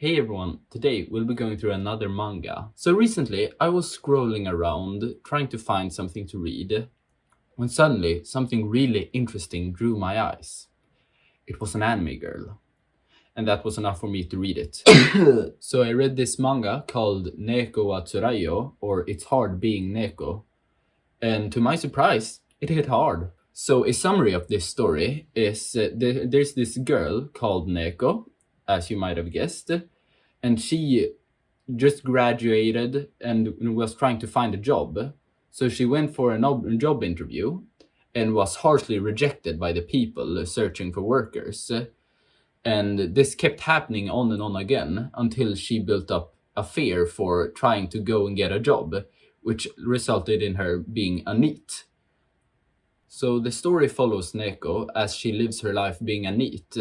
Hey everyone, today we'll be going through another manga. So recently I was scrolling around trying to find something to read when suddenly something really interesting drew my eyes. It was an anime girl, and that was enough for me to read it. So I read this manga called Neko wa Tsuraiyo, or It's Hard Being Neko, and to my surprise, it hit hard. So a summary of this story is there's this girl called Neko, as you might have guessed, and she just graduated and was trying to find a job. So she went for a job interview and was harshly rejected by the people searching for workers. And this kept happening on and on again until she built up a fear for trying to go and get a job, which resulted in her being a NEET. So the story follows Neko as she lives her life being a NEET,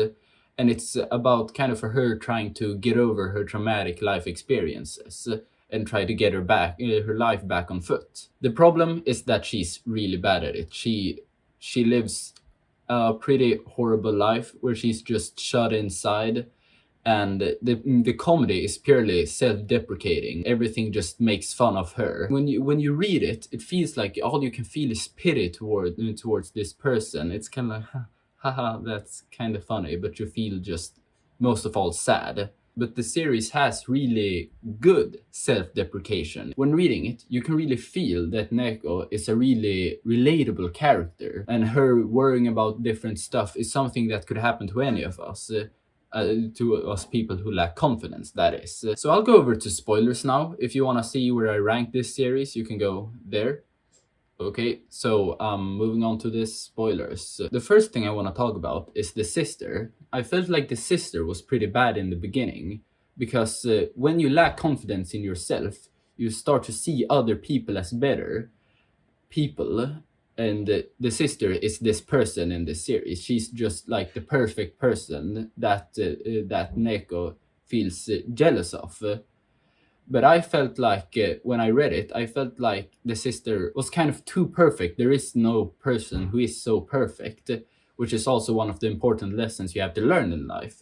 and it's about kind of her trying to get over her traumatic life experiences and try to get her life back on foot. The problem is that she's really bad at it. She lives a pretty horrible life where she's just shut inside, and the comedy is purely self-deprecating. Everything just makes fun of her. When you read it, it feels like all you can feel is pity towards this person. It's kind of like, haha, that's kind of funny, but you feel just most of all sad. But the series has really good self-deprecation. When reading it, you can really feel that Neko is a really relatable character, and her worrying about different stuff is something that could happen to any of us. To us people who lack confidence, that is. So I'll go over to spoilers now. If you want to see where I rank this series, you can go there. Okay, so moving on to the spoilers. The first thing I want to talk about is the sister. I felt like the sister was pretty bad in the beginning, because when you lack confidence in yourself, you start to see other people as better people, and the sister is this person in the series. She's just like the perfect person that Neko feels jealous of. But I felt like when I read it, I felt like the sister was kind of too perfect. There is no person who is so perfect, which is also one of the important lessons you have to learn in life.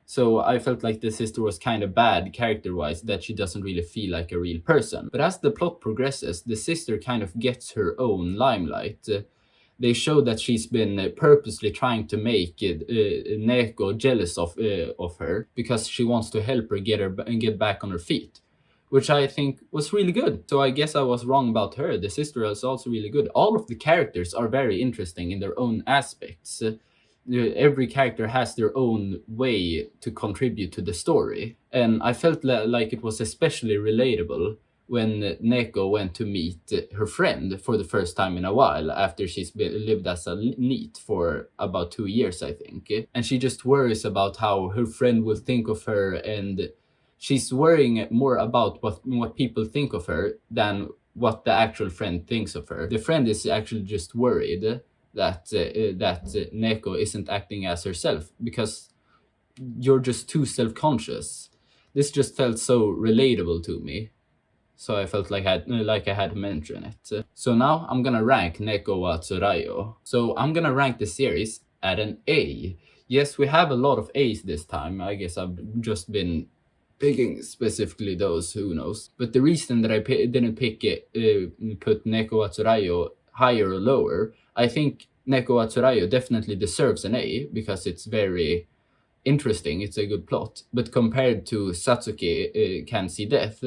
So I felt like the sister was kind of bad character-wise, that she doesn't really feel like a real person. But as the plot progresses, the sister kind of gets her own limelight. They show that she's been purposely trying to make Neko jealous of her, because she wants to help her get back on her feet, which I think was really good. So I guess I was wrong about her. The sister is also really good. All of the characters are very interesting in their own aspects. Every character has their own way to contribute to the story, and I felt like it was especially relatable when Neko went to meet her friend for the first time in a while after she's lived as a NEET for about 2 years, I think. And she just worries about how her friend will think of her, and she's worrying more about what people think of her than what the actual friend thinks of her. The friend is actually just worried that Neko isn't acting as herself, because you're just too self-conscious. This just felt so relatable to me, so I felt like I had to mention it. So now I'm gonna rank Neko wa Tsuraiyo. So I'm gonna rank the series at an A. Yes, we have a lot of A's this time. I guess I've just been picking specifically those, who knows. But the reason that I didn't put Neko wa Tsuraiyo higher or lower, I think Neko wa Tsuraiyo definitely deserves an A, because it's very interesting, it's a good plot. But compared to Satsuki Can See Death,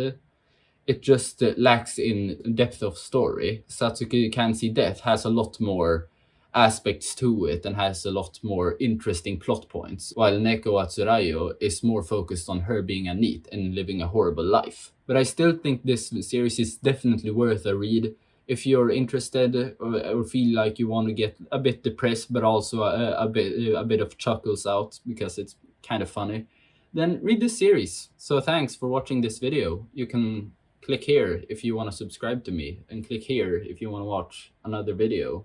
it just lacks in depth of story. Satsuki Can See Death has a lot more aspects to it and has a lot more interesting plot points, while Neko wa Tsuraiyo is more focused on her being a NEET and living a horrible life. But I still think this series is definitely worth a read if you're interested, or feel like you want to get a bit depressed but also a bit of chuckles out because it's kind of funny. Then read this series. So thanks for watching this video. You can click here if you want to subscribe to me, and click here if you want to watch another video.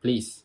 Please.